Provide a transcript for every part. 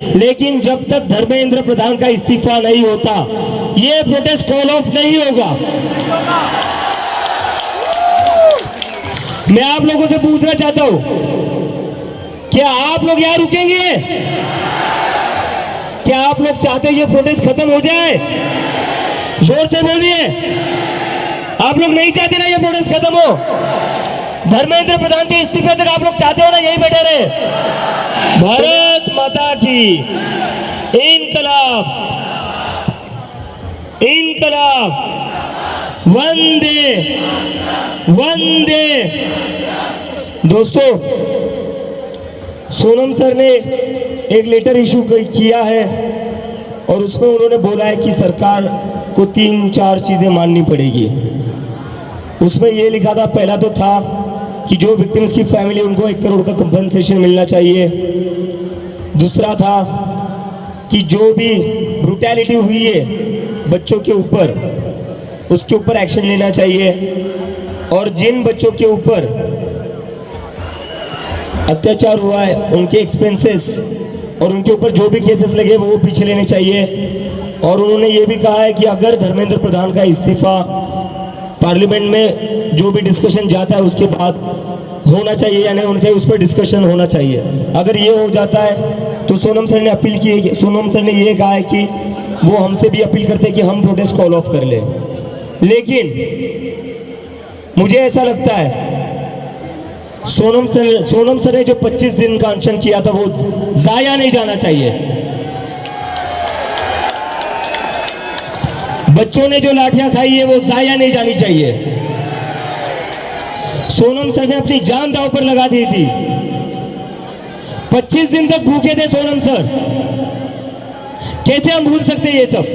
लेकिन जब तक धर्मेंद्र प्रधान का इस्तीफा नहीं होता ये प्रोटेस्ट कॉल ऑफ नहीं होगा। मैं आप लोगों से पूछना चाहता हूं, क्या आप लोग यहां रुकेंगे? क्या आप लोग चाहते ये प्रोटेस्ट खत्म हो जाए? जोर से बोलिए। आप लोग नहीं चाहते ना ये प्रोटेस्ट खत्म हो? धर्मेंद्र प्रधान के इस्तीफे तक आप लोग चाहते हो ना यही बैठे रहे? भारत माता की इनकलाब, इनकलाब, वंदे वंदे। दोस्तों, सोनम सर ने एक लेटर इशू किया है और उसमें उन्होंने बोला है कि सरकार को 3-4 चीजें माननी पड़ेगी। उसमें ये लिखा था, पहला तो था कि जो विक्टिम्स की फैमिली उनको 1 करोड़ का कंपनसेशन मिलना चाहिए। दूसरा था कि जो भी ब्रूटैलिटी हुई है बच्चों के ऊपर उसके ऊपर एक्शन लेना चाहिए, और जिन बच्चों के ऊपर अत्याचार हुआ है उनके एक्सपेंसेस और उनके ऊपर जो भी केसेस लगे वो पीछे लेने चाहिए। और उन्होंने ये भी कहा है कि अगर धर्मेंद्र प्रधान का इस्तीफा पार्लियामेंट में जो भी डिस्कशन जाता है उसके बाद होना चाहिए या नहीं होना चाहिए, उस पर डिस्कशन होना चाहिए। अगर ये हो जाता है तो सोनम सर ने अपील की है, सोनम सर ने ये कहा है कि वो हमसे भी अपील करते हैं कि हम प्रोटेस्ट कॉल ऑफ कर लें। लेकिन मुझे ऐसा लगता है सोनम सर ने जो 25 दिन का अनशन किया था वो जाया नहीं जाना चाहिए। बच्चों ने जो लाठियां खाई है वो जाया नहीं जानी चाहिए। सोनम सर ने अपनी जान दांव पर लगा दी थी। 25 दिन तक भूखे थे सोनम सर, कैसे हम भूल सकते हैं ये सब?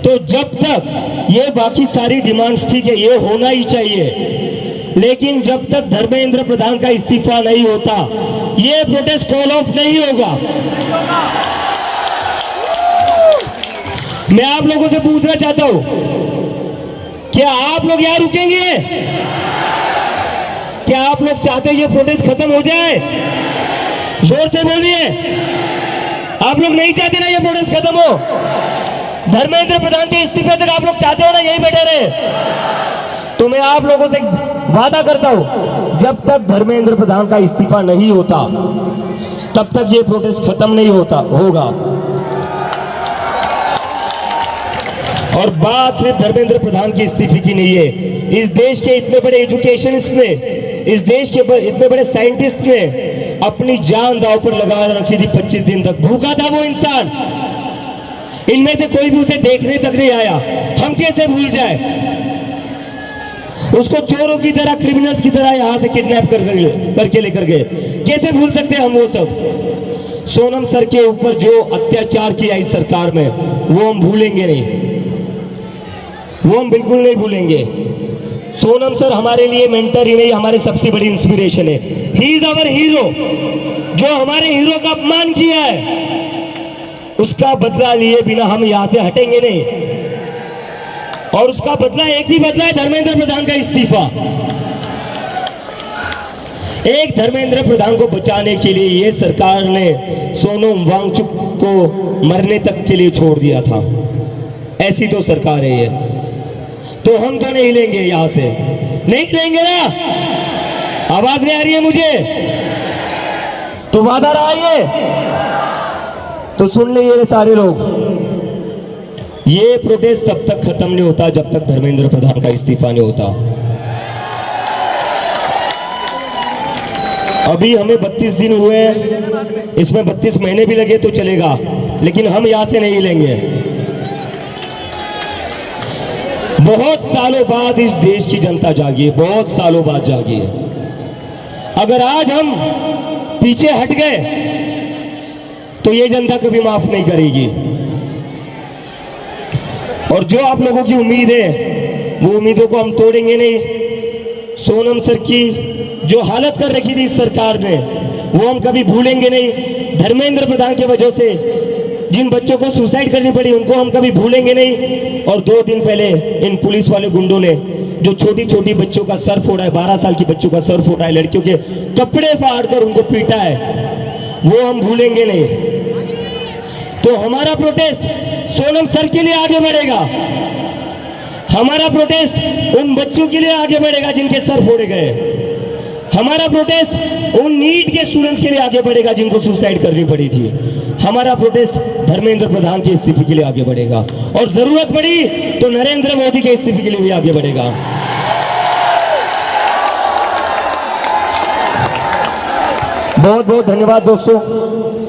तो जब तक ये बाकी सारी डिमांड्स ठीक है, ये होना ही चाहिए, लेकिन जब तक धर्मेंद्र प्रधान का इस्तीफा नहीं होता ये प्रोटेस्ट कॉल ऑफ नहीं होगा। मैं आप लोगों से पूछना चाहता हूं, क्या आप लोग यहां रुकेंगे? क्या आप लोग चाहते ये प्रोटेस्ट खत्म हो जाए? जोर से बोलिए। आप लोग नहीं चाहते ना ये प्रोटेस्ट खत्म हो? धर्मेंद्र प्रधान के इस्तीफे तक आप लोग चाहते हो ना यही बैठे रहे? तो मैं आप लोगों से वादा करता हूं, जब तक धर्मेंद्र प्रधान का इस्तीफा नहीं होता तब तक ये प्रोटेस्ट खत्म नहीं होगा। और बात सिर्फ धर्मेंद्र प्रधान की इस्तीफे की नहीं है। इस देश के इतने बड़े एजुकेशनिस्ट ने, इस देश के इतने बड़े साइंटिस्ट ने अपनी जान दांव पर लगा रखी थी। 25 दिन तक भूखा था वो इंसान। इनमें से कोई भी उसे देखने तक नहीं आया। हम कैसे भूल जाए उसको? चोरों की तरह, क्रिमिनल्स की तरह यहां से किडनैप करके लेकर गए। कैसे भूल सकते हैं हम वो सब? सोनम सर के ऊपर जो अत्याचार किया इस सरकार में वो हम भूलेंगे नहीं, वो हम बिल्कुल नहीं भूलेंगे। सोनम सर हमारे लिए मेंटर ही नहीं, हमारी सबसे बड़ी इंस्पिरेशन है। He is our hero. जो हमारे हीरो का अपमान किया है उसका बदला लिए बिना हम यहां से हटेंगे नहीं। और उसका बदला एक ही बदला है, धर्मेंद्र प्रधान का इस्तीफा। एक धर्मेंद्र प्रधान को बचाने के लिए ये सरकार ने सोनम वांगचुक को मरने तक के लिए छोड़ दिया था। ऐसी तो सरकार है ये। तो हम तो नहीं लेंगे यहां से, नहीं लेंगे ना? आवाज नहीं आ रही है मुझे? तो वादा रहा ये, तो सुन ले ये सारे लोग, ये प्रोटेस्ट तब तक खत्म नहीं होता जब तक धर्मेंद्र प्रधान का इस्तीफा नहीं होता। अभी हमें 32 दिन हुए हैं, इसमें 32 महीने भी लगे तो चलेगा, लेकिन हम यहां से नहीं लेंगे। बहुत सालों बाद इस देश की जनता जागी है, बहुत सालों बाद जागी है। अगर आज हम पीछे हट गए तो ये जनता कभी माफ नहीं करेगी। और जो आप लोगों की उम्मीद है वो उम्मीदों को हम तोड़ेंगे नहीं। सोनम सर की जो हालत कर रखी थी इस सरकार ने वो हम कभी भूलेंगे नहीं। धर्मेंद्र प्रधान की वजह से जिन बच्चों को सुसाइड करनी पड़ी उनको हम कभी भूलेंगे नहीं। और 2 दिन पहले इन पुलिस वाले गुंडों ने जो छोटी छोटी बच्चों का सर फोड़ा है, 12 साल की बच्चों का सर फोड़ा है, लड़कियों के कपड़े फाड़ कर उनको पीटा है, वो हम भूलेंगे नहीं। तो हमारा प्रोटेस्ट सोनम सर के लिए आगे बढ़ेगा, हमारा प्रोटेस्ट उन बच्चों के लिए आगे बढ़ेगा जिनके सर फोड़े गए, हमारा प्रोटेस्ट उन नीट के स्टूडेंट्स के लिए आगे बढ़ेगा जिनको सुसाइड करनी पड़ी थी, हमारा प्रोटेस्ट धर्मेंद्र प्रधान के इस्तीफे के लिए आगे बढ़ेगा, और जरूरत पड़ी तो नरेंद्र मोदी के इस्तीफे के लिए भी आगे बढ़ेगा। बहुत बहुत धन्यवाद दोस्तों।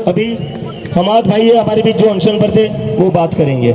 अभी हमाद भाई है हमारे बीच जो अनशन पर थे, वो बात करेंगे।